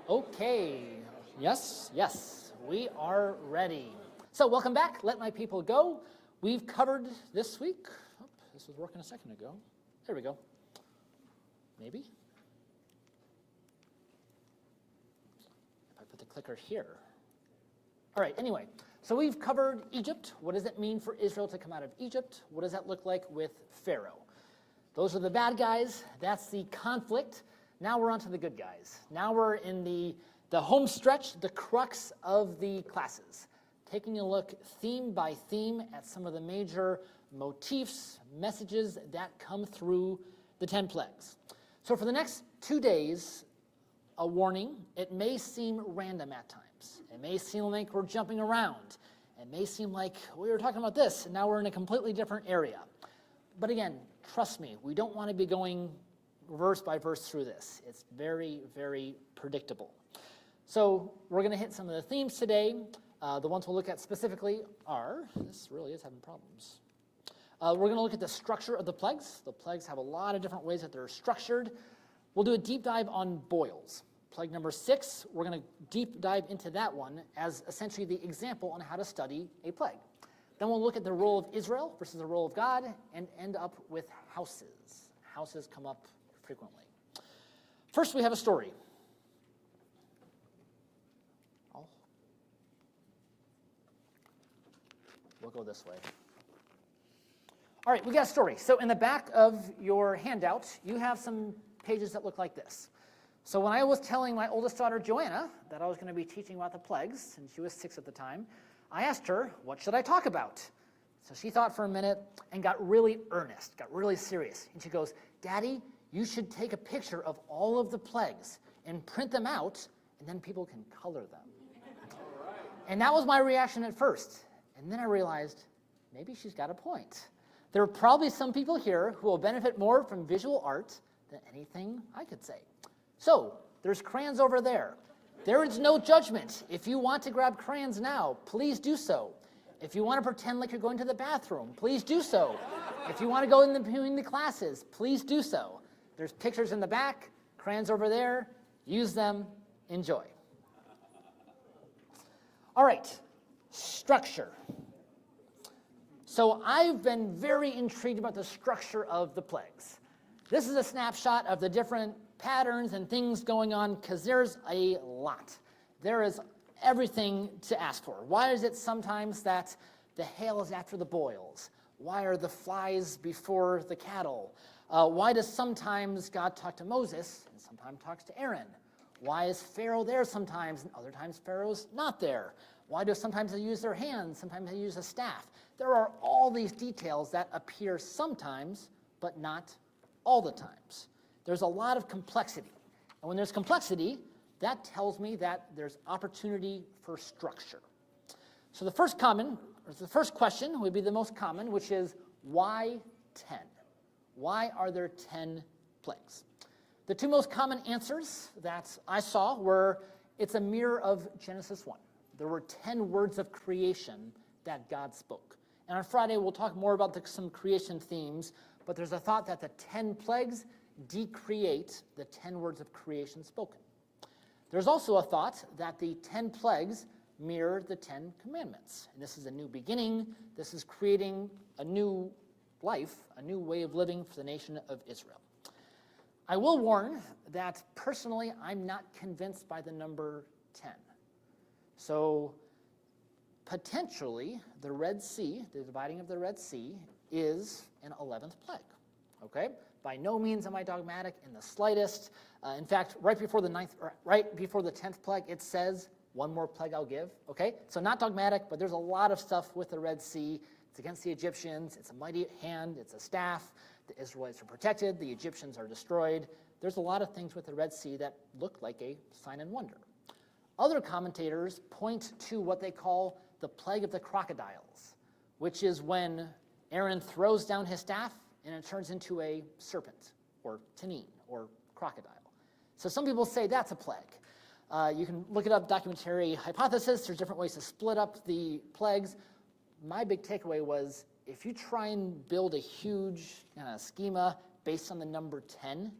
Okay, yes, we are ready. So welcome back, Let My People Go. We've covered this week, this was working a second ago. There we go, maybe. If I put the clicker here. All right, anyway, so we've covered Egypt. What does it mean for Israel to come out of Egypt? What does that look like with Pharaoh? Those are the bad guys, that's the conflict. Now we're on to the good guys. Now we're in the home stretch, the crux of the classes. Taking a look theme by theme at some of the major motifs, messages that come through the 10 plagues. So for the next 2 days, a warning, it may seem random at times. It may seem like we're jumping around. It may seem like we were talking about this, and now we're in a completely different area. But again, trust me, we don't want to be going verse by verse through this. It's very, very predictable. So we're going to hit some of the themes today. The ones we'll look at specifically are, this really is having problems. We're going to look at the structure of the plagues. The plagues have a lot of different ways that they're structured. We'll do a deep dive on boils. Plague number 6, we're going to deep dive into that one as essentially the example on how to study a plague. Then we'll look at the role of Israel versus the role of God and end up with houses. Houses come up frequently. First, we have a story. We'll go this way. All right, we got a story. So in the back of your handout, you have some pages that look like this. So when I was telling my oldest daughter, Joanna, that I was going to be teaching about the plagues, and she was 6 at the time, I asked her, what should I talk about? So she thought for a minute and got really earnest, got really serious. And she goes, Daddy, you should take a picture of all of the plagues and print them out, and then people can color them. All right. And that was my reaction at first. And then I realized, maybe she's got a point. There are probably some people here who will benefit more from visual art than anything I could say. So, there's crayons over there. There is no judgment. If you want to grab crayons now, please do so. If you want to pretend like you're going to the bathroom, please do so. If you want to go in between the classes, please do so. There's pictures in the back, crayons over there. Use them. Enjoy. All right, structure. So I've been very intrigued about the structure of the plagues. This is a snapshot of the different patterns and things going on because there's a lot. There is everything to ask for. Why is it sometimes that the hail is after the boils? Why are the flies before the cattle? Why does sometimes God talk to Moses and sometimes talks to Aaron? Why is Pharaoh there sometimes and other times Pharaoh's not there? Why do sometimes they use their hands, sometimes they use a staff? There are all these details that appear sometimes, but not all the times. There's a lot of complexity. And when there's complexity, that tells me that there's opportunity for structure. So the first question would be the most common, which is, why 10? Why are there 10 plagues? The 2 most common answers that I saw were, it's a mirror of Genesis 1. There were 10 words of creation that God spoke. And on Friday, we'll talk more about some creation themes, but there's a thought that the 10 plagues decreate the 10 words of creation spoken. There's also a thought that the 10 plagues mirror the 10 commandments. And this is a new beginning. This is creating a new life, a new way of living for the nation of Israel. I will warn that personally, I'm not convinced by the number 10. So potentially, the Red Sea, the dividing of the Red Sea, is an 11th plague. Okay? By no means am I dogmatic in the slightest. In fact, right before the 10th plague, it says, one more plague I'll give. Okay? So not dogmatic, but there's a lot of stuff with the Red Sea. It's against the Egyptians. It's a mighty hand. It's a staff. The Israelites are protected. The Egyptians are destroyed. There's a lot of things with the Red Sea that look like a sign and wonder. Other commentators point to what they call the plague of the crocodiles, which is when Aaron throws down his staff and it turns into a serpent, or tanin, or crocodile. So some people say that's a plague. You can look it up, documentary hypothesis. There's different ways to split up the plagues. My big takeaway was, if you try and build a huge schema based on the number 10,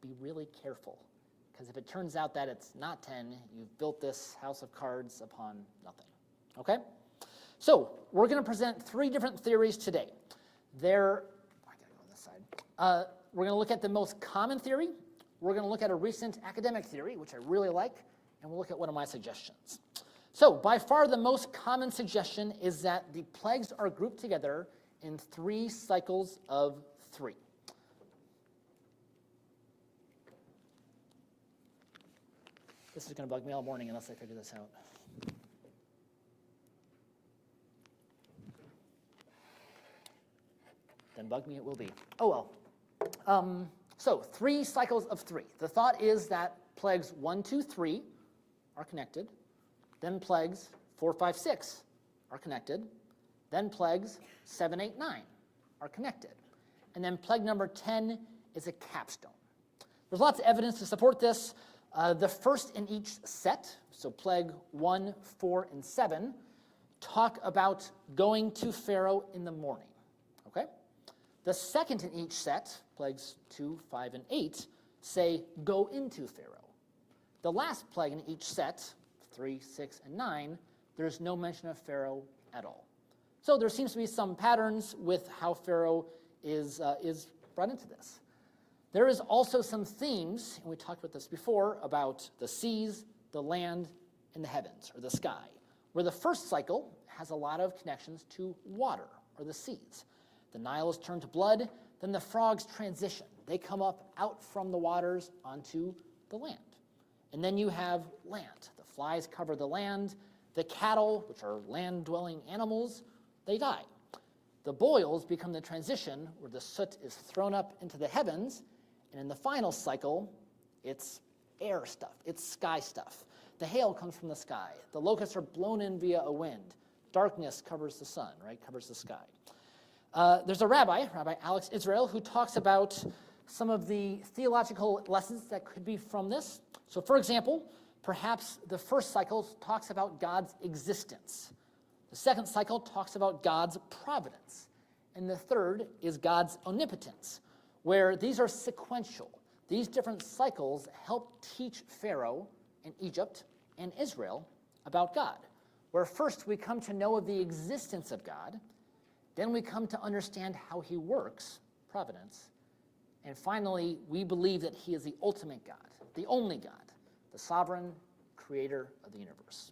be really careful. Because if it turns out that it's not 10, you've built this house of cards upon nothing. Okay? So we're going to present 3 different theories today. I gotta go on this side. We're going to look at the most common theory. We're going to look at a recent academic theory, which I really like, and we'll look at one of my suggestions. So by far the most common suggestion is that the plagues are grouped together in 3 cycles of 3. This is going to bug me all morning unless I figure this out. Then bug me it will be. Oh well. So 3 cycles of 3. The thought is that plagues 1, 2, 3 are connected. Then plagues 4, 5, 6 are connected. Then plagues 7, 8, 9 are connected. And then plague number 10 is a capstone. There's lots of evidence to support this. The first in each set, so plague 1, 4, and 7, talk about going to Pharaoh in the morning. Okay? The second in each set, plagues 2, 5, and 8, say go into Pharaoh. The last plague in each set, 3, 6, and 9, there's no mention of Pharaoh at all. So there seems to be some patterns with how Pharaoh is brought into this. There is also some themes, and we talked about this before, about the seas, the land, and the heavens, or the sky, where the first cycle has a lot of connections to water, or the seas. The Nile is turned to blood, then the frogs transition. They come up out from the waters onto the land. And then you have land. The flies cover the land. The cattle, which are land-dwelling animals, they die. The boils become the transition where the soot is thrown up into the heavens, and in the final cycle, it's air stuff, it's sky stuff. The hail comes from the sky. The locusts are blown in via a wind. Darkness covers the sun, right, covers the sky. There's a Rabbi Alex Israel, who talks about some of the theological lessons that could be from this. So for example, perhaps the first cycle talks about God's existence. The second cycle talks about God's providence. And the third is God's omnipotence, where these are sequential. These different cycles help teach Pharaoh in Egypt and Israel about God, where first we come to know of the existence of God, then we come to understand how he works, providence, and finally we believe that he is the ultimate God, the only God, the sovereign creator of the universe.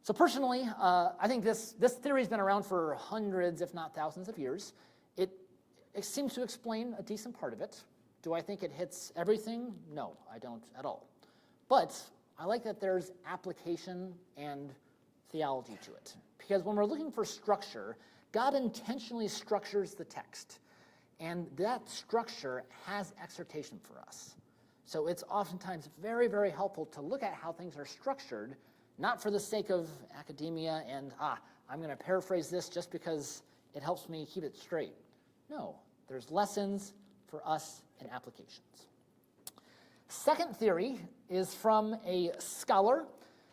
So personally, I think this theory has been around for hundreds, if not thousands of years. It seems to explain a decent part of it. Do I think it hits everything? No, I don't at all. But I like that there's application and theology to it. Because when we're looking for structure, God intentionally structures the text. And that structure has exhortation for us. So it's oftentimes very, very helpful to look at how things are structured, not for the sake of academia and, I'm going to paraphrase this just because it helps me keep it straight. No, there's lessons for us and applications. Second theory is from a scholar,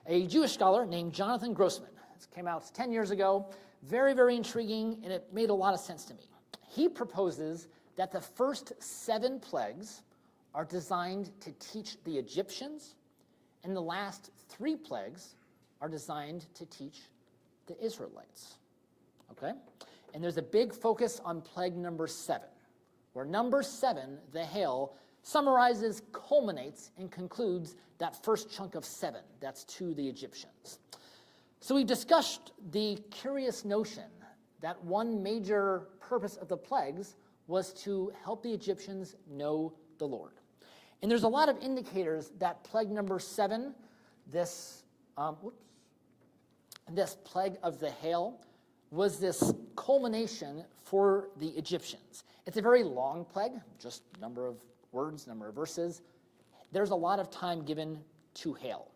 a Jewish scholar named Jonathan Grossman. This came out 10 years ago. Very, very intriguing, and it made a lot of sense to me. He proposes that the first 7 plagues are designed to teach the Egyptians, and the last 3 plagues are designed to teach the Israelites. Okay? And there's a big focus on plague number 7, where number 7, the hail, summarizes, culminates, and concludes that first chunk of 7 that's to the Egyptians. So we discussed the curious notion that one major purpose of the plagues was to help the Egyptians know the Lord. And there's a lot of indicators that plague number 7, this plague of the hail, was this culmination for the Egyptians. It's a very long plague, just number of words, number of verses. There's a lot of time given to hail.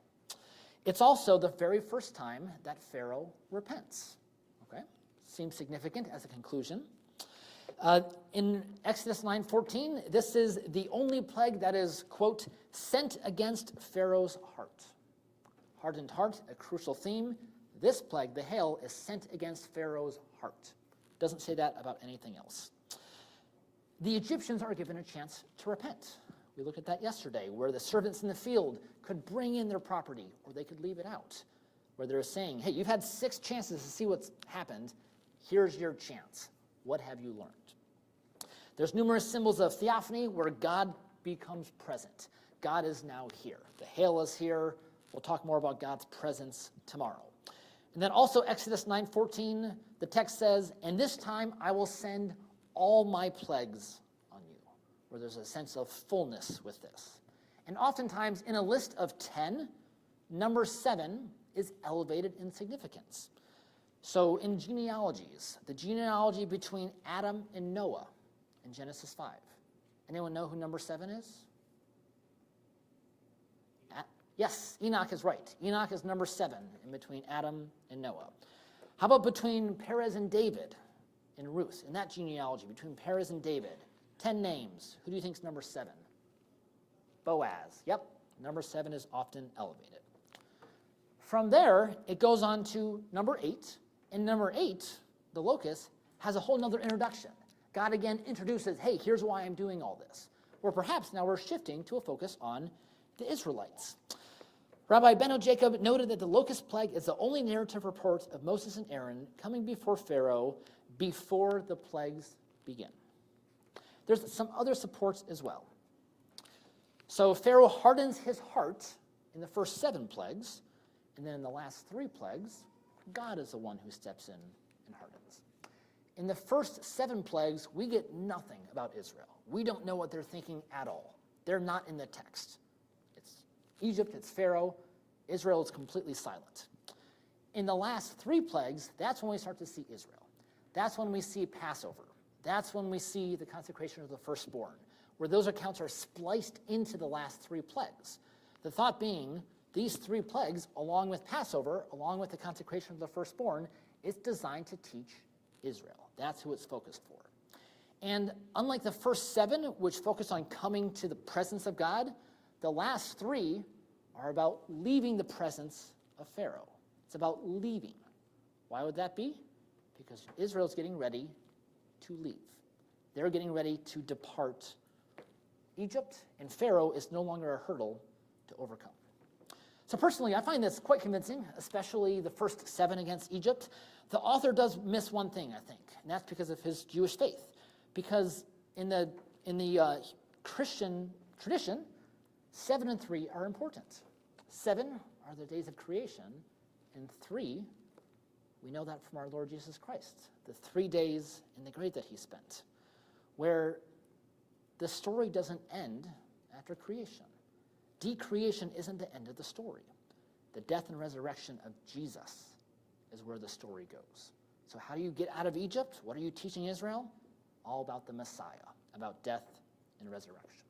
It's also the very first time that Pharaoh repents. Okay? Seems significant as a conclusion. In Exodus 9:14, this is the only plague that is, quote, sent against Pharaoh's heart. Hardened heart, a crucial theme. This plague, the hail, is sent against Pharaoh's heart. Doesn't say that about anything else. The Egyptians are given a chance to repent. We looked at that yesterday, where the servants in the field could bring in their property, or they could leave it out, where they're saying, hey, you've had 6 chances to see what's happened. Here's your chance. What have you learned? There's numerous symbols of theophany, where God becomes present. God is now here. The hail is here. We'll talk more about God's presence tomorrow. And then also Exodus 9:14, the text says, and this time I will send all my plagues on you, where there's a sense of fullness with this. And oftentimes in a list of 10, number 7 is elevated in significance. So in genealogies, the genealogy between Adam and Noah in Genesis 5. Anyone know who number 7 is? Yes, Enoch is right. Enoch is number 7 in between Adam and Noah. How about between Perez and David in Ruth? In that genealogy, between Perez and David, 10 names. Who do you think is number 7? Boaz. Yep, number 7 is often elevated. From there, it goes on to number 8. And number 8, the locus, has a whole nother introduction. God again introduces, hey, here's why I'm doing all this. Or perhaps now we're shifting to a focus on the Israelites. Rabbi Beno Jacob noted that the locust plague is the only narrative report of Moses and Aaron coming before Pharaoh before the plagues begin. There's some other supports as well. So Pharaoh hardens his heart in the first 7 plagues, and then in the last 3 plagues, God is the one who steps in and hardens. In the first 7 plagues, we get nothing about Israel. We don't know what they're thinking at all. They're not in the text. It's Egypt, it's Pharaoh. Israel is completely silent. In the last 3 plagues, that's when we start to see Israel. That's when we see Passover. That's when we see the consecration of the firstborn, where those accounts are spliced into the last 3 plagues. The thought being, these 3 plagues, along with Passover, along with the consecration of the firstborn, is designed to teach Israel. That's who it's focused for. And unlike the first 7, which focus on coming to the presence of God, the last 3 are about leaving the presence of Pharaoh. It's about leaving. Why would that be? Because Israel's getting ready to leave. They're getting ready to depart Egypt, and Pharaoh is no longer a hurdle to overcome. So personally, I find this quite convincing, especially the first 7 against Egypt. The author does miss one thing, I think, and that's because of his Jewish faith. Because in the Christian tradition, 7 and 3 are important. 7 are the days of creation, and 3, we know that from our Lord Jesus Christ, the 3 days in the grave that he spent, where the story doesn't end after creation. Decreation isn't the end of the story. The death and resurrection of Jesus is where the story goes. So how do you get out of Egypt? What are you teaching Israel? All about the Messiah, about death and resurrection.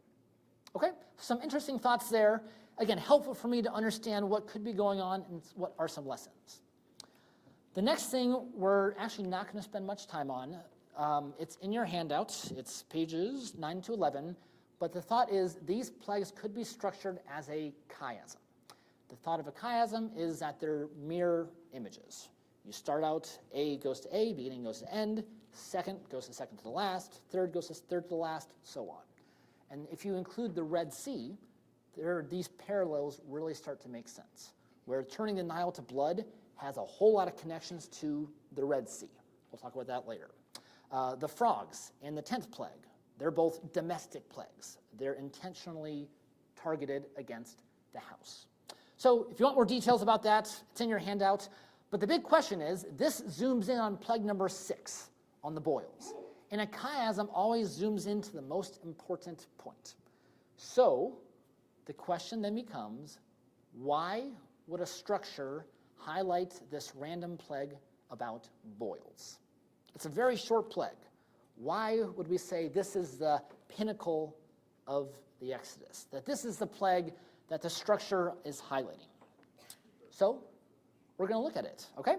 Okay, some interesting thoughts there. Again, helpful for me to understand what could be going on and what are some lessons. The next thing we're actually not going to spend much time on. It's in your handout. It's pages 9 to 11. But the thought is these plagues could be structured as a chiasm. The thought of a chiasm is that they're mirror images. You start out, A goes to A, beginning goes to end, second goes to second to the last, third goes to third to the last, so on. And if you include the Red Sea, these parallels really start to make sense, where turning the Nile to blood has a whole lot of connections to the Red Sea. We'll talk about that later. The frogs and the 10th plague, they're both domestic plagues. They're intentionally targeted against the house. So if you want more details about that, it's in your handout. But the big question is, this zooms in on plague number 6, on the boils. And a chiasm always zooms into the most important point. So the question then becomes, why would a structure highlight this random plague about boils? It's a very short plague. Why would we say this is the pinnacle of the Exodus? That this is the plague that the structure is highlighting? So we're going to look at it, okay?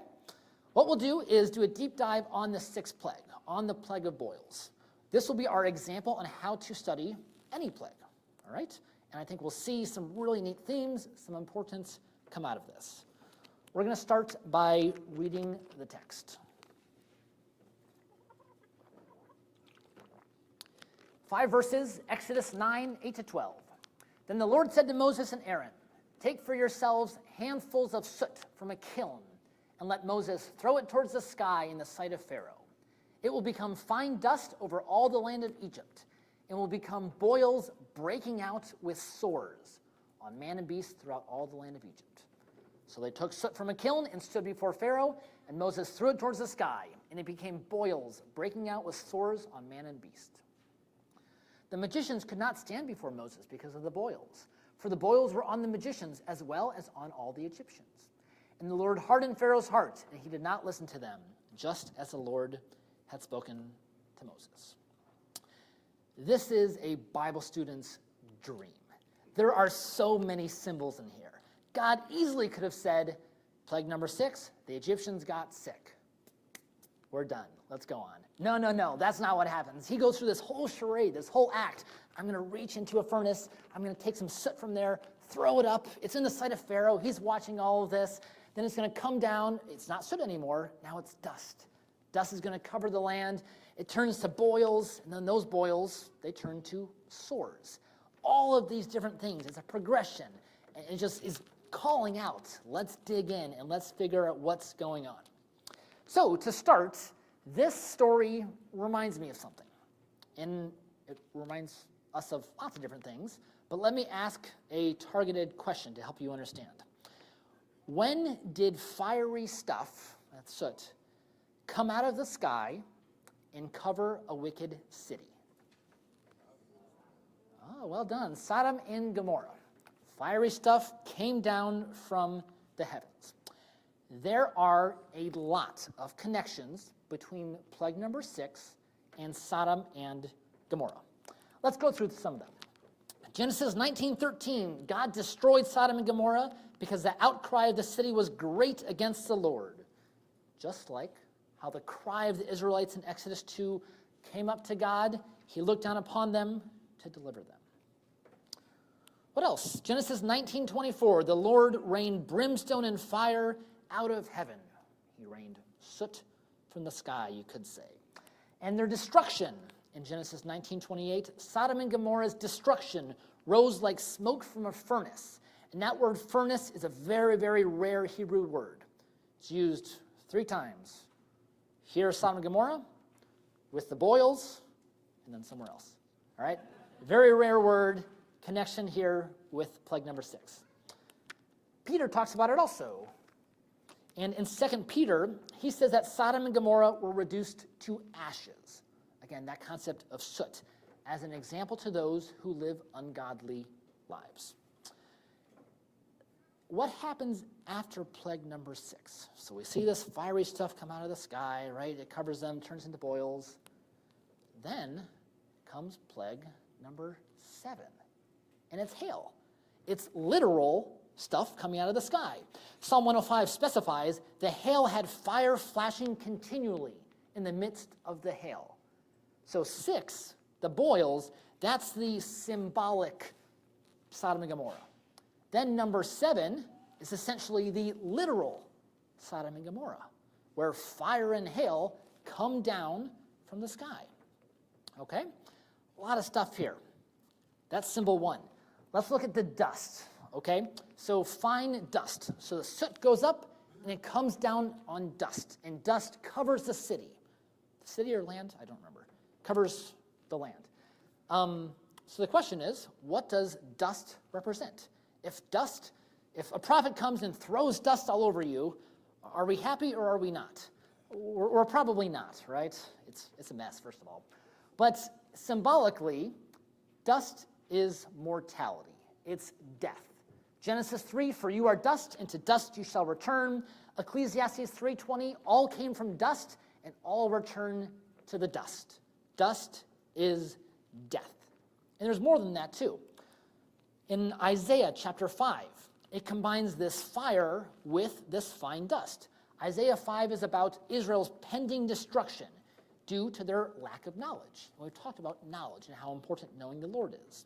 What we'll do is do a deep dive on the 6th plague, on the plague of boils. This will be our example on how to study any plague, all right? And I think we'll see some really neat themes, some importance come out of this. We're going to start by reading the text. 5 verses, Exodus 9, 8 to 12. Then the Lord said to Moses and Aaron, "Take for yourselves handfuls of soot from a kiln, and let Moses throw it towards the sky in the sight of Pharaoh. It will become fine dust over all the land of Egypt, and will become boils breaking out with sores on man and beast throughout all the land of Egypt." So they took soot from a kiln and stood before Pharaoh, and Moses threw it towards the sky, and it became boils breaking out with sores on man and beast. The magicians could not stand before Moses because of the boils, for the boils were on the magicians as well as on all the Egyptians. And the Lord hardened Pharaoh's heart, and he did not listen to them, just as the Lord had spoken to Moses. This is a Bible student's dream. There are so many symbols in here. God easily could have said, plague number 6, the Egyptians got sick. We're done. Let's go on. No, that's not what happens. He goes through this whole charade, this whole act. I'm going to reach into a furnace. I'm going to take some soot from there, throw it up. It's in the sight of Pharaoh. He's watching all of this. Then it's going to come down. It's not soot anymore. Now it's dust. Dust is going to cover the land. It turns to boils, and then those boils, they turn to sores. All of these different things. It's a progression. And it just is calling out, let's dig in and let's figure out what's going on. So to start, this story reminds me of something. And it reminds us of lots of different things. But let me ask a targeted question to help you understand. When did fiery stuff, that's soot, come out of the sky and cover a wicked city? Oh, well done. Sodom and Gomorrah. Fiery stuff came down from the heavens. There are a lot of connections between plague number 6 and Sodom and Gomorrah. Let's go through some of them. Genesis 19:13, God destroyed Sodom and Gomorrah because the outcry of the city was great against the Lord. Just like how the cry of the Israelites in Exodus 2 came up to God, he looked down upon them to deliver them. What else? Genesis 19:24, the Lord rained brimstone and fire out of heaven. He rained soot from the sky, you could say. And their destruction, in Genesis 19:28, Sodom and Gomorrah's destruction rose like smoke from a furnace. And that word furnace is a very, very rare Hebrew word. It's used 3 times. Here, Sodom and Gomorrah, with the boils, and then somewhere else. All right? Very rare word, connection here with plague number 6. Peter talks about it also. And in 2 Peter, he says that Sodom and Gomorrah were reduced to ashes. Again, that concept of soot as an example to those who live ungodly lives. What happens after plague number 6? So we see this fiery stuff come out of the sky, right? It covers them, turns into boils. Then comes plague number 7, and it's hail. It's literal stuff coming out of the sky. Psalm 105 specifies the hail had fire flashing continually in the midst of the hail. So 6, the boils, that's the symbolic Sodom and Gomorrah. Then number 7 is essentially the literal Sodom and Gomorrah, where fire and hail come down from the sky. Okay? A lot of stuff here. That's symbol 1. Let's look at the dust. Okay? So fine dust. So the soot goes up and it comes down on dust. And dust covers the city. The city or land? I don't remember. Covers the land. So the question is, what does dust represent? If a prophet comes and throws dust all over you, are we happy or are we not? We're probably not, right? It's a mess, first of all. But symbolically, dust is mortality. It's death. Genesis 3, for you are dust, and to dust you shall return. Ecclesiastes 3:20, all came from dust, and all return to the dust. Dust is death. And there's more than that, too. In Isaiah chapter 5, it combines this fire with this fine dust. Isaiah 5 is about Israel's pending destruction due to their lack of knowledge. And we've talked about knowledge and how important knowing the Lord is.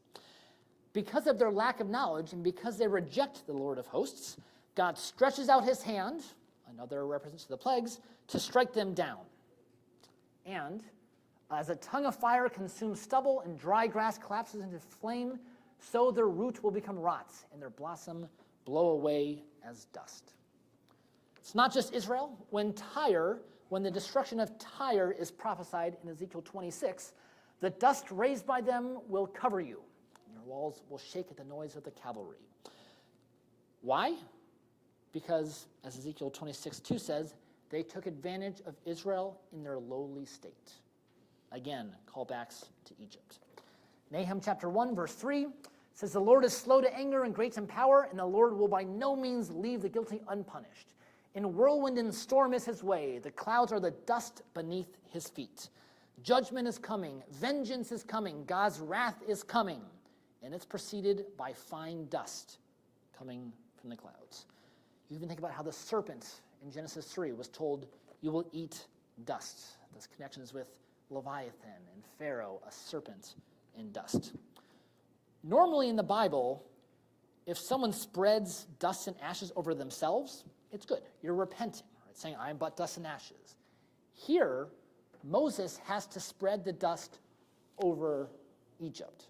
Because of their lack of knowledge and because they reject the Lord of hosts, God stretches out his hand, another reference to the plagues, to strike them down. And As a tongue of fire consumes stubble and dry grass collapses into flame, so their root will become rot and their blossom blow away as dust. It's not just Israel. When the destruction of Tyre is prophesied in Ezekiel 26, the dust raised by them will cover you. Your walls will shake at the noise of the cavalry. Why? Because, as Ezekiel 26:2 says, they took advantage of Israel in their lowly state. Again, callbacks to Egypt. Nahum chapter 1, verse 3 says, the Lord is slow to anger and great in power, and the Lord will by no means leave the guilty unpunished. In whirlwind and storm is his way. The clouds are the dust beneath his feet. Judgment is coming. Vengeance is coming. God's wrath is coming. And it's preceded by fine dust coming from the clouds. You even think about how the serpent in Genesis 3 was told, you will eat dust. This connection is with Leviathan and Pharaoh, a serpent in dust. Normally in the Bible, if someone spreads dust and ashes over themselves, it's good. You're repenting, right? Saying, I am but dust and ashes. Here, Moses has to spread the dust over Egypt.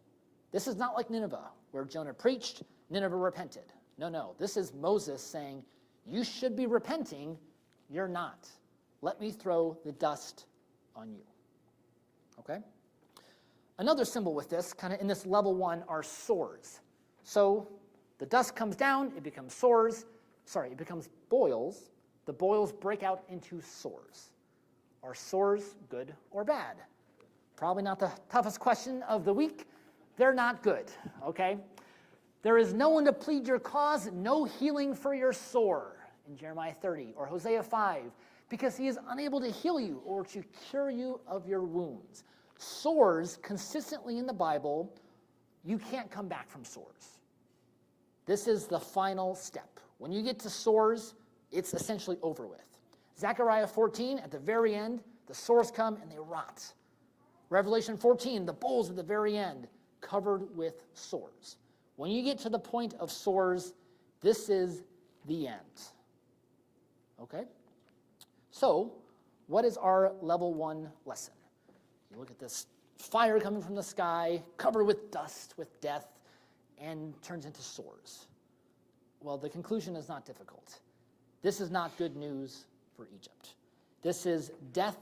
This is not like Nineveh, where Jonah preached, Nineveh repented. No. This is Moses saying, you should be repenting, you're not. Let me throw the dust on you. Okay? Another symbol with this, kind of in this level 1, are sores. So the dust comes down, it becomes it becomes boils. The boils break out into sores. Are sores good or bad? Probably not the toughest question of the week. They're not good, okay? There is no one to plead your cause, no healing for your sore, in Jeremiah 30 or Hosea 5, because he is unable to heal you or to cure you of your wounds. Sores, consistently in the Bible, you can't come back from sores. This is the final step. When you get to sores, it's essentially over with. Zechariah 14, at the very end, the sores come and they rot. Revelation 14, the bowls at the very end, covered with sores. When you get to the point of sores, this is the end. Okay? So, what is our level 1 lesson? You look at this fire coming from the sky, covered with dust, with death, and turns into sores. Well, the conclusion is not difficult. This is not good news for Egypt. This is death,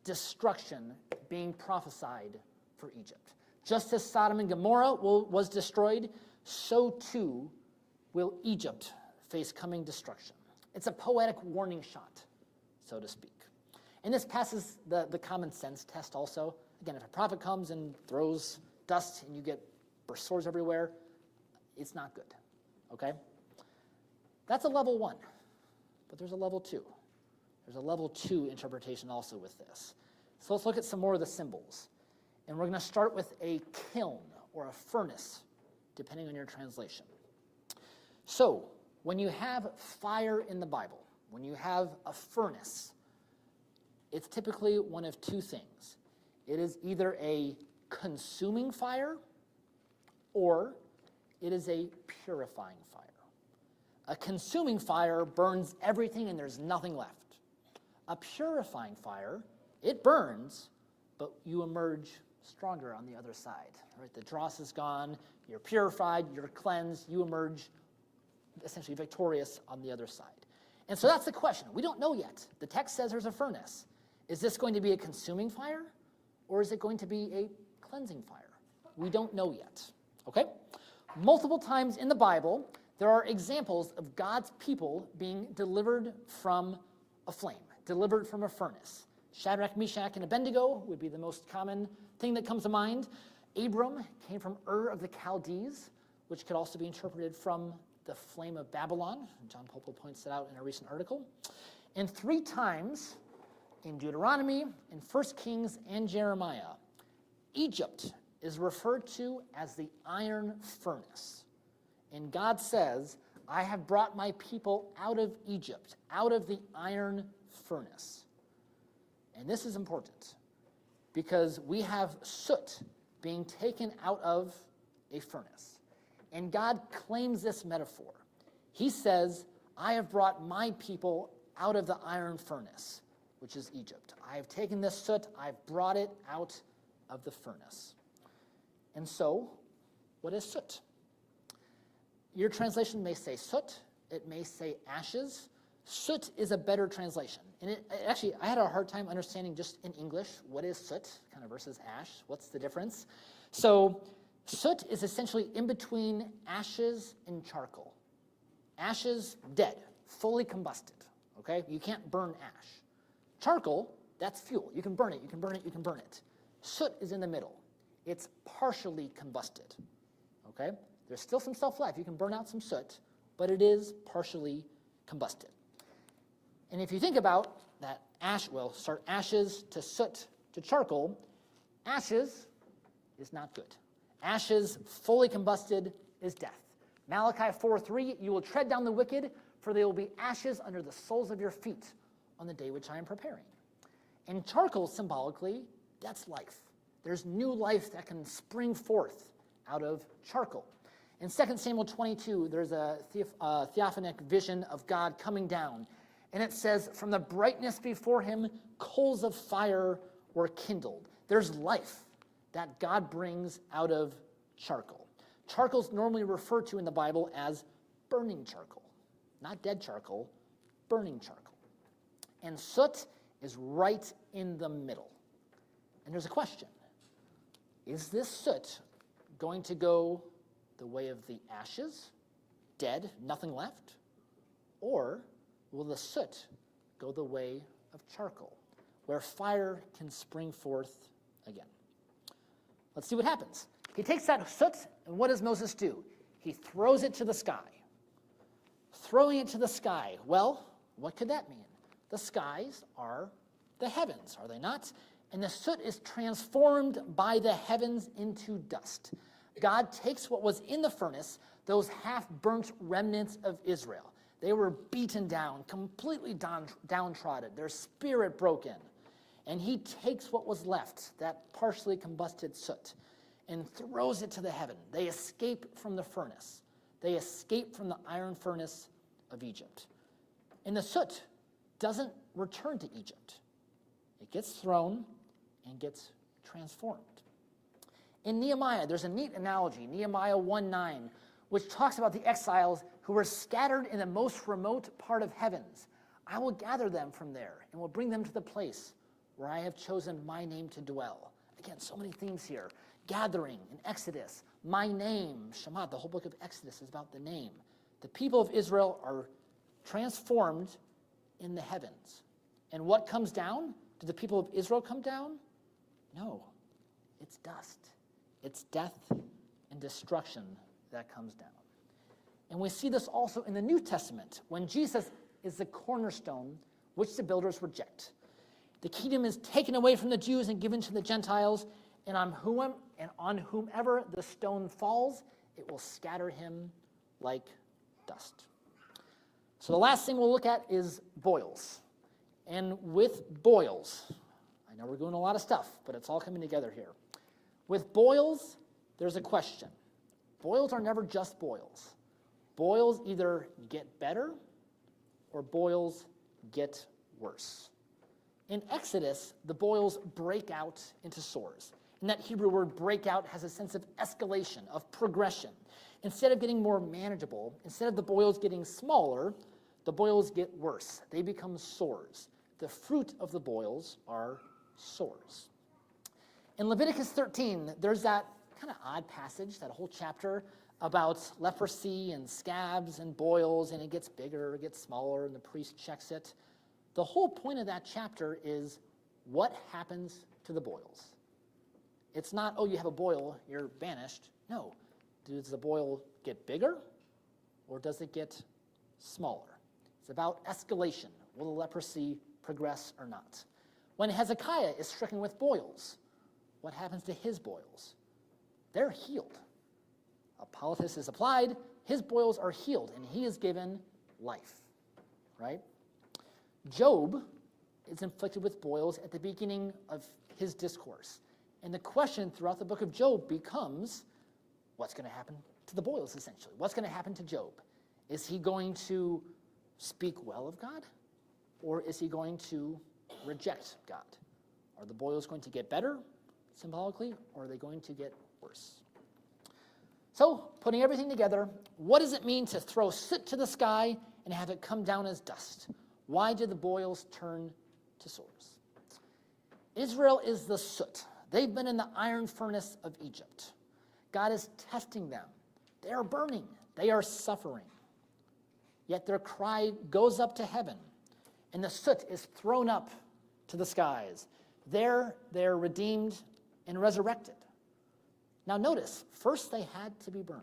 destruction being prophesied for Egypt. Just as Sodom and Gomorrah was destroyed, so too will Egypt face coming destruction. It's a poetic warning shot, so to speak. And this passes the common sense test also. Again, if a prophet comes and throws dust and you get sores everywhere, it's not good, okay? That's a level 1, but there's a level 2. There's a level 2 interpretation also with this. So let's look at some more of the symbols. And we're going to start with a kiln or a furnace, depending on your translation. So, when you have fire in the Bible, when you have a furnace, it's typically one of two things. It is either a consuming fire or it is a purifying fire. A consuming fire burns everything and there's nothing left. A purifying fire, it burns, but you emerge stronger on the other side. Right? The dross is gone, you're purified, you're cleansed, you emerge essentially victorious on the other side. And so that's the question. We don't know yet. The text says there's a furnace. Is this going to be a consuming fire, or is it going to be a cleansing fire? We don't know yet. Okay? Multiple times in the Bible, there are examples of God's people being delivered from a flame, delivered from a furnace. Shadrach, Meshach, and Abednego would be the most common thing that comes to mind. Abram came from Ur of the Chaldees, which could also be interpreted from the flame of Babylon. John Popel points that out in a recent article. And 3 times in Deuteronomy, in 1 Kings, and Jeremiah, Egypt is referred to as the iron furnace. And God says, I have brought my people out of Egypt, out of the iron furnace. And this is important because we have soot being taken out of a furnace. And God claims this metaphor. He says, I have brought my people out of the iron furnace. which is Egypt. I have taken this soot, I've brought it out of the furnace. And so, what is soot? Your translation may say soot, it may say ashes. Soot is a better translation. And actually, I had a hard time understanding just in English, what is soot, kind of versus ash, what's the difference? So, soot is essentially in between ashes and charcoal. Ashes, dead, fully combusted, okay? You can't burn ash. Charcoal, that's fuel. You can burn it, you can burn it, you can burn it. Soot is in the middle. It's partially combusted, okay? There's still some stuff left. You can burn out some soot, but it is partially combusted. And if you think about that ashes to soot to charcoal, ashes is not good. Ashes fully combusted is death. Malachi 4:3, you will tread down the wicked, for they will be ashes under the soles of your feet on the day which I am preparing. And charcoal, symbolically, that's life. There's new life that can spring forth out of charcoal. In 2 Samuel 22, there's a theophanic vision of God coming down. And it says, from the brightness before him, coals of fire were kindled. There's life that God brings out of charcoal. Charcoal is normally referred to in the Bible as burning charcoal. Not dead charcoal, burning charcoal. And soot is right in the middle. And there's a question. Is this soot going to go the way of the ashes, dead, nothing left? Or will the soot go the way of charcoal, where fire can spring forth again? Let's see what happens. He takes that soot, and what does Moses do? He throws it to the sky. Throwing it to the sky, well, what could that mean? The skies are the heavens, are they not? And the soot is transformed by the heavens into dust. God takes what was in the furnace, those half-burnt remnants of Israel. They were beaten down, completely downtrodden, their spirit broken. And he takes what was left, that partially combusted soot, and throws it to the heaven. They escape from the furnace. They escape from the iron furnace of Egypt. And the soot doesn't return to Egypt. It gets thrown and gets transformed. In Nehemiah, there's a neat analogy, Nehemiah 1:9, which talks about the exiles who were scattered in the most remote part of heavens. I will gather them from there and will bring them to the place where I have chosen my name to dwell. Again, so many themes here. Gathering in Exodus, my name, Shema, the whole book of Exodus is about the name. The people of Israel are transformed in the heavens. And what comes down? Do the people of Israel come down? No, it's dust. It's death and destruction that comes down. And we see this also in the New Testament, when Jesus is the cornerstone which the builders reject. The kingdom is taken away from the Jews and given to the Gentiles, and on whomever the stone falls, it will scatter him like dust. So the last thing we'll look at is boils. And with boils, I know we're doing a lot of stuff, but it's all coming together here. With boils, there's a question. Boils are never just boils. Boils either get better or boils get worse. In Exodus, the boils break out into sores. And that Hebrew word break out has a sense of escalation, of progression. Instead of getting more manageable, instead of the boils getting smaller, the boils get worse. They become sores. The fruit of the boils are sores. In Leviticus 13, there's that kind of odd passage, that whole chapter about leprosy and scabs and boils, and it gets bigger, it gets smaller, and the priest checks it. The whole point of that chapter is what happens to the boils. It's not, oh, you have a boil, you're banished. No. Does the boil get bigger or does it get smaller? It's about escalation. Will the leprosy progress or not? When Hezekiah is stricken with boils, what happens to his boils? They're healed. A poultice is applied, his boils are healed, and he is given life, right? Job is inflicted with boils at the beginning of his discourse. And the question throughout the book of Job becomes, what's going to happen to the boils, essentially? What's going to happen to Job? Is he going to speak well of God? Or is he going to reject God. Are the boils going to get better, symbolically, or are they going to get worse? So, putting everything together, what does it mean to throw soot to the sky and have it come down as dust? Why did the boils turn to sores? Israel is the soot. They've been in the iron furnace of Egypt. God is testing them. They are burning. They are suffering. Yet their cry goes up to heaven, and the soot is thrown up to the skies. There, they're redeemed and resurrected. Now notice, first they had to be burned.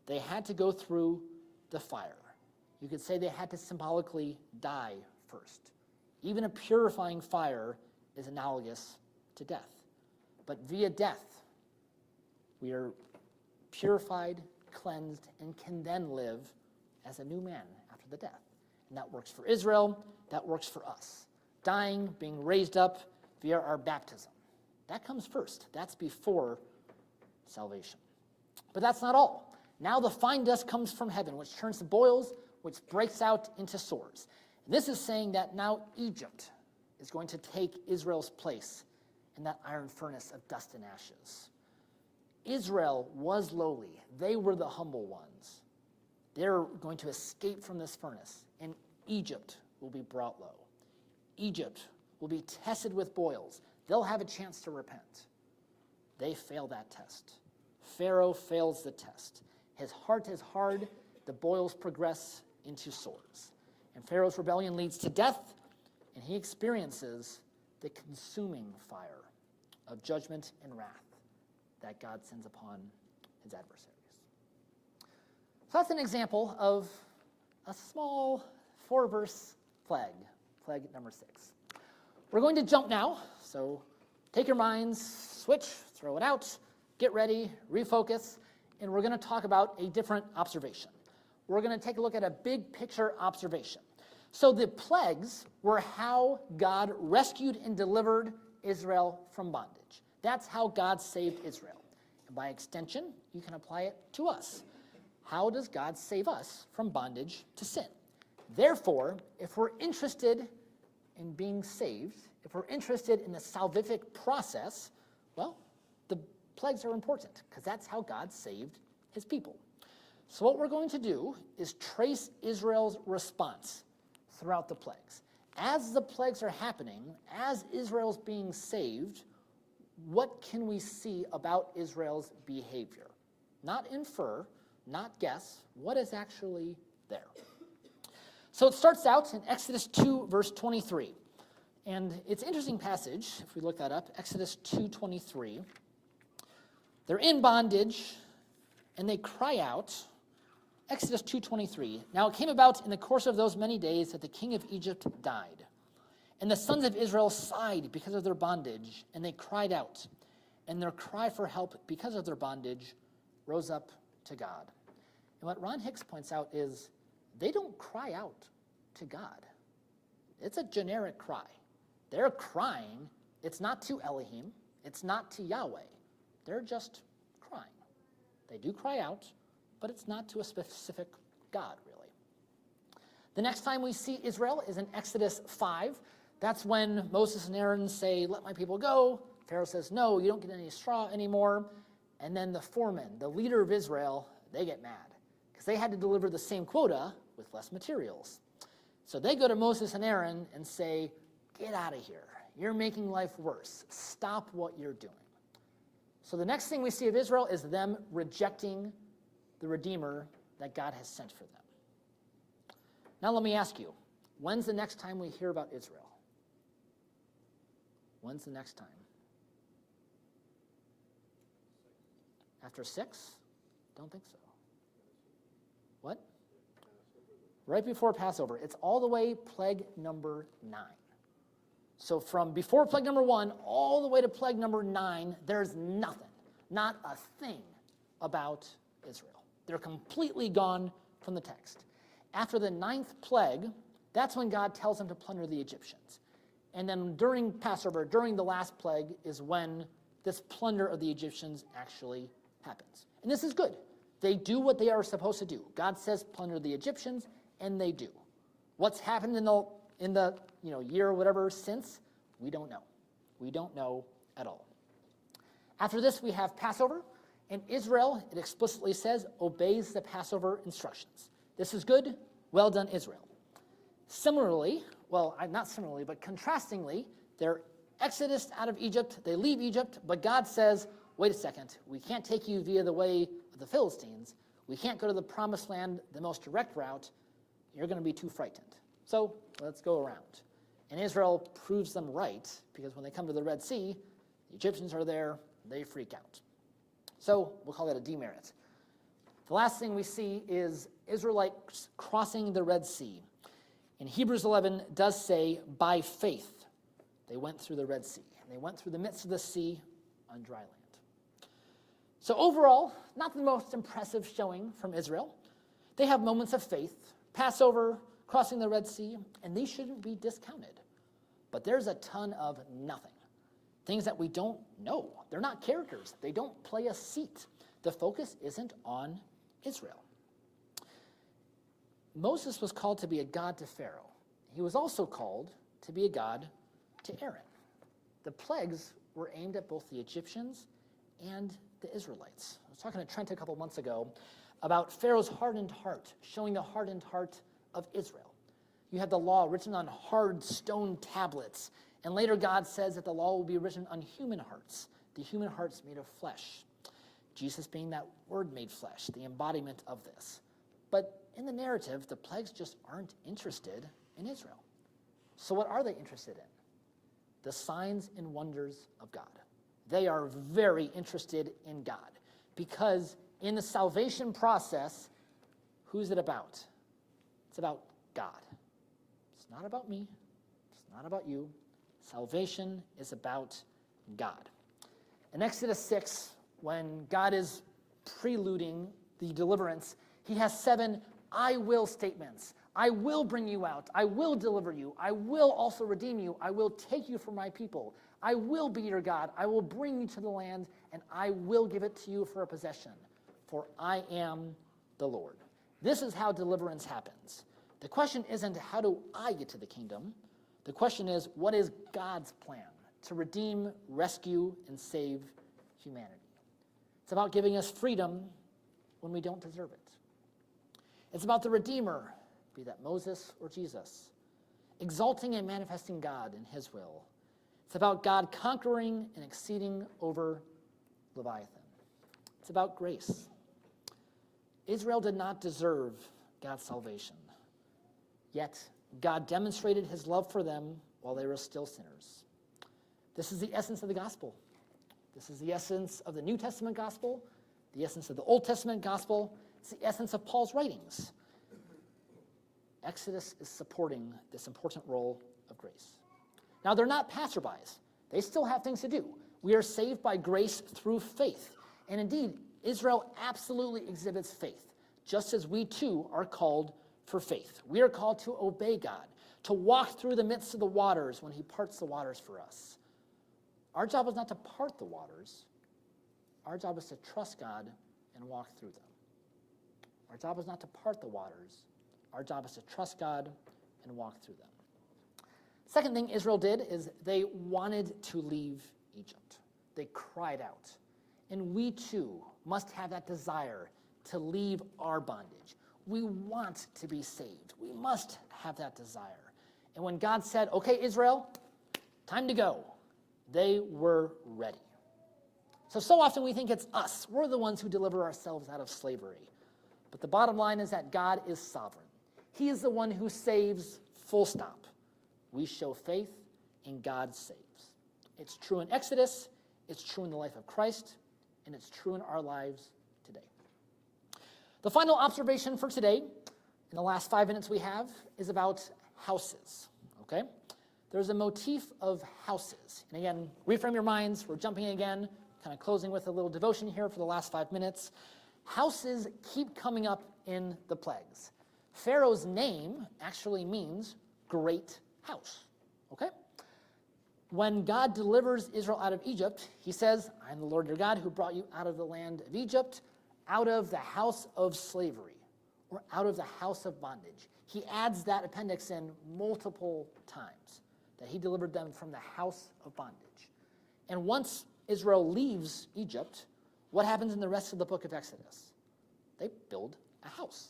They had to go through the fire. You could say they had to symbolically die first. Even a purifying fire is analogous to death. But via death, we are purified, cleansed, and can then live as a new man after the death. And that works for Israel, that works for us. Dying, being raised up via our baptism. That comes first. That's before salvation. But that's not all. Now the fine dust comes from heaven, which turns to boils, which breaks out into sores. And this is saying that now Egypt is going to take Israel's place in that iron furnace of dust and ashes. Israel was lowly. They were the humble ones. They're going to escape from this furnace, and Egypt will be brought low. Egypt will be tested with boils. They'll have a chance to repent. They fail that test. Pharaoh fails the test. His heart is hard. The boils progress into sores. And Pharaoh's rebellion leads to death, and he experiences the consuming fire of judgment and wrath that God sends upon his adversaries. So that's an example of a small 4-verse plague number 6. We're going to jump now, so take your minds, switch, throw it out, get ready, refocus, and we're going to talk about a different observation. We're going to take a look at a big picture observation. So the plagues were how God rescued and delivered Israel from bondage. That's how God saved Israel. And by extension, you can apply it to us. How does God save us from bondage to sin? Therefore, if we're interested in being saved, if we're interested in the salvific process, well, the plagues are important because that's how God saved his people. So what we're going to do is trace Israel's response throughout the plagues. As the plagues are happening, as Israel's being saved, what can we see about Israel's behavior? Not infer, not guess, what is actually there? So it starts out in Exodus 2, verse 23. And it's an interesting passage, if we look that up, Exodus 2:23. They're in bondage, and they cry out, Exodus 2:23. Now it came about in the course of those many days that the king of Egypt died. And the sons of Israel sighed because of their bondage, and they cried out. And their cry for help because of their bondage rose up to God. And what Ron Hicks points out is they don't cry out to God. It's a generic cry. They're crying. It's not to Elohim. It's not to Yahweh. They're just crying. They do cry out, but it's not to a specific God, really. The next time we see Israel is in Exodus 5. That's when Moses and Aaron say, "Let my people go." Pharaoh says, "No, you don't get any straw anymore." And then the foreman, the leader of Israel, they get mad because they had to deliver the same quota with less materials. So they go to Moses and Aaron and say, "Get out of here. You're making life worse. Stop what you're doing." So the next thing we see of Israel is them rejecting the Redeemer that God has sent for them. Now let me ask you, when's the next time we hear about Israel? When's the next time? After 6? Don't think so. What? Right before Passover. It's all the way plague number 9. So from before plague number 1 all the way to plague number 9, there's nothing, not a thing about Israel. They're completely gone from the text. After the 9th plague, that's when God tells them to plunder the Egyptians. And then during Passover, during the last plague, is when this plunder of the Egyptians actually happens. And this is good. They do what they are supposed to do. God says plunder the Egyptians, and they do. What's happened in the year or whatever since? We don't know. We don't know at all. After this, we have Passover, and Israel, it explicitly says, obeys the Passover instructions. This is good. Well done, Israel. Similarly, well, not similarly, but contrastingly, their exodus out of Egypt, they leave Egypt, but God says, wait a second, we can't take you via the way of the Philistines. We can't go to the promised land, the most direct route. You're going to be too frightened. So let's go around. And Israel proves them right, because when they come to the Red Sea, the Egyptians are there, they freak out. So we'll call that a demerit. The last thing we see is Israelites crossing the Red Sea. In Hebrews 11 does say, by faith, they went through the Red Sea. And they went through the midst of the sea on dry land. So overall, not the most impressive showing from Israel. They have moments of faith, Passover, crossing the Red Sea, and these shouldn't be discounted. But there's a ton of nothing. Things that we don't know. They're not characters. They don't play a seat. The focus isn't on Israel. Moses was called to be a god to Pharaoh. He was also called to be a god to Aaron. The plagues were aimed at both the Egyptians and the Israelites. I was talking to Trent a couple months ago about Pharaoh's hardened heart, showing the hardened heart of Israel. You have the law written on hard stone tablets, and later God says that the law will be written on human hearts, the human hearts made of flesh. Jesus being that word made flesh, the embodiment of this. But in the narrative, the plagues just aren't interested in Israel. So what are they interested in? The signs and wonders of God. They are very interested in God, because in the salvation process, who's it about? It's about God. It's not about me. It's not about you. Salvation is about God. In Exodus 6, when God is preluding the deliverance, he has 7 I will statements. I will bring you out. I will deliver you. I will also redeem you. I will take you for my people. I will be your God. I will bring you to the land, and I will give it to you for a possession. For I am the Lord. This is how deliverance happens. The question isn't how do I get to the kingdom? The question is, what is God's plan to redeem, rescue, and save humanity? It's about giving us freedom when we don't deserve it. It's about the Redeemer, be that Moses or Jesus, exalting and manifesting God in his will. It's about God conquering and exceeding over Leviathan. It's about grace. Israel did not deserve God's salvation, yet God demonstrated his love for them while they were still sinners. This is the essence of the gospel. This is the essence of the New Testament gospel, the essence of the Old Testament gospel. It's the essence of Paul's writings. Exodus is supporting this important role of grace. Now, they're not passerbys. They still have things to do. We are saved by grace through faith. And indeed, Israel absolutely exhibits faith, just as we too are called for faith. We are called to obey God, to walk through the midst of the waters when he parts the waters for us. Our job is not to part the waters. Our job is to trust God and walk through them. Our job is not to part the waters. Our job is to trust God and walk through them. Second thing Israel did is they wanted to leave Egypt. They cried out. And we too must have that desire to leave our bondage. We want to be saved. We must have that desire. And when God said, okay, Israel, time to go, they were ready. So often we think it's us. We're the ones who deliver ourselves out of slavery. But the bottom line is that God is sovereign. He is the one who saves, full stop. We show faith, and God saves. It's true in Exodus, it's true in the life of Christ, and it's true in our lives today. The final observation for today, in the last 5 minutes we have, is about houses, okay? There's a motif of houses. And again, reframe your minds. We're jumping again, kind of closing with a little devotion here for the last 5 minutes. Houses keep coming up in the plagues. Pharaoh's name actually means great house, okay? When God delivers Israel out of Egypt, he says, I am the Lord your God who brought you out of the land of Egypt, out of the house of slavery. or out of the house of bondage. He adds that appendix in multiple times, that he delivered them from the house of bondage. And once Israel leaves Egypt, what happens in the rest of the book of Exodus? They build a house.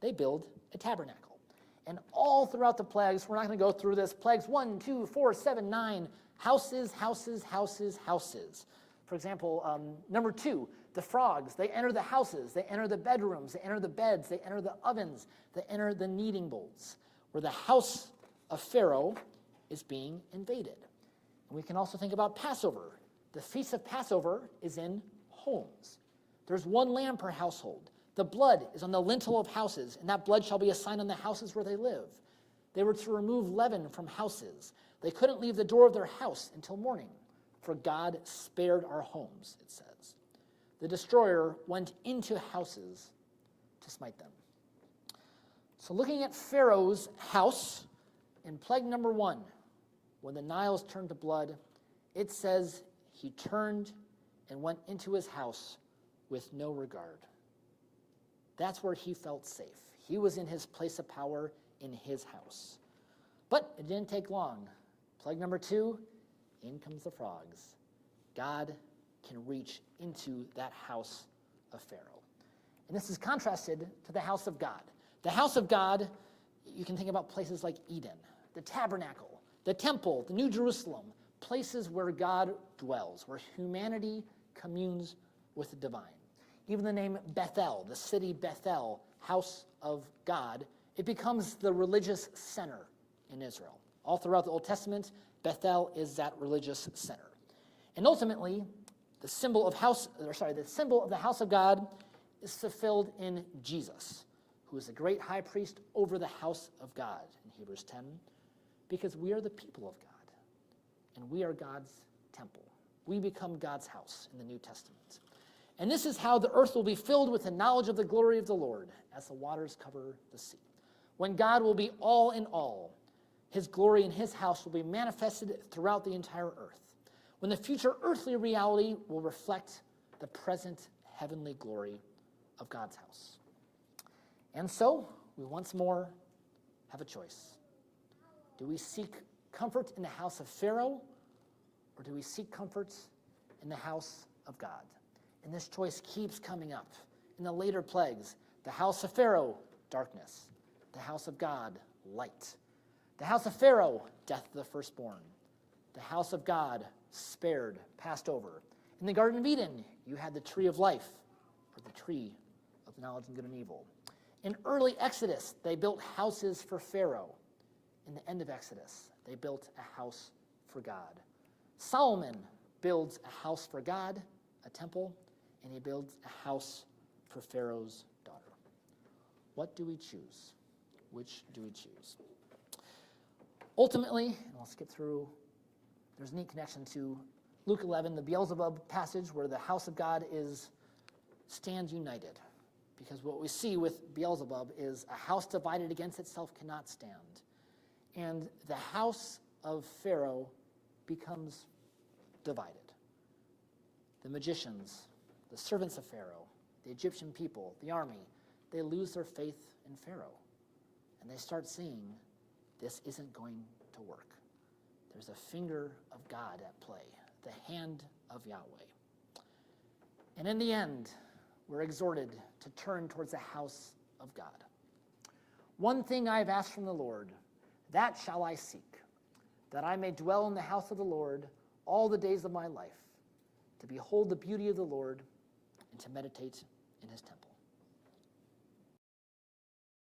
They build a tabernacle. And all throughout the plagues, we're not going to go through this, plagues 1, 2, 4, 7, 9, houses, houses, houses, houses. For example, number 2, the frogs, they enter the houses, they enter the bedrooms, they enter the beds, they enter the ovens, they enter the kneading bowls, where the house of Pharaoh is being invaded. And we can also think about Passover. The feast of Passover is in homes. There's one lamb per household. The blood is on the lintel of houses, and that blood shall be a sign on the houses where they live. They were to remove leaven from houses. They couldn't leave the door of their house until morning, for God spared our homes, it says. The destroyer went into houses to smite them. So looking at Pharaoh's house, in plague number 1, when the Niles turned to blood, it says he turned and went into his house with no regard. That's where he felt safe. He was in his place of power in his house. But it didn't take long. Plague number 2, in comes the frogs. God can reach into that house of Pharaoh. And this is contrasted to the house of God. The house of God, you can think about places like Eden, the tabernacle, the temple, the New Jerusalem, places where God dwells, where humanity communes with the divine. Even the name Bethel, the city Bethel, house of God, it becomes the religious center in Israel. All throughout the Old Testament, Bethel is that religious center. And ultimately, the symbol of the house of God is fulfilled in Jesus, who is the great high priest over the house of God in Hebrews 10, because we are the people of God, and we are God's temple. We become God's house in the New Testament. And this is how the earth will be filled with the knowledge of the glory of the Lord as the waters cover the sea. When God will be all in all, his glory in his house will be manifested throughout the entire earth. When the future earthly reality will reflect the present heavenly glory of God's house. And so, we once more have a choice. Do we seek comfort in the house of Pharaoh, or do we seek comfort in the house of God? And this choice keeps coming up in the later plagues. The house of Pharaoh, darkness. The house of God, light. The house of Pharaoh, death of the firstborn. The house of God, spared, passed over. In the Garden of Eden, you had the tree of life, or the tree of knowledge of good and evil. In early Exodus, they built houses for Pharaoh. In the end of Exodus, they built a house for God. Solomon builds a house for God, a temple, and he builds a house for Pharaoh's daughter. What do we choose? Which do we choose? Ultimately, and I'll skip through, there's a neat connection to Luke 11, the Beelzebub passage, where the house of God stands united. Because what we see with Beelzebub is a house divided against itself cannot stand. And the house of Pharaoh becomes divided. The magicians, the servants of Pharaoh, the Egyptian people, the army, they lose their faith in Pharaoh. And they start seeing this isn't going to work. There's a finger of God at play, the hand of Yahweh. And in the end, we're exhorted to turn towards the house of God. One thing I have asked from the Lord, that shall I seek, that I may dwell in the house of the Lord all the days of my life, to behold the beauty of the Lord and to meditate in his temple.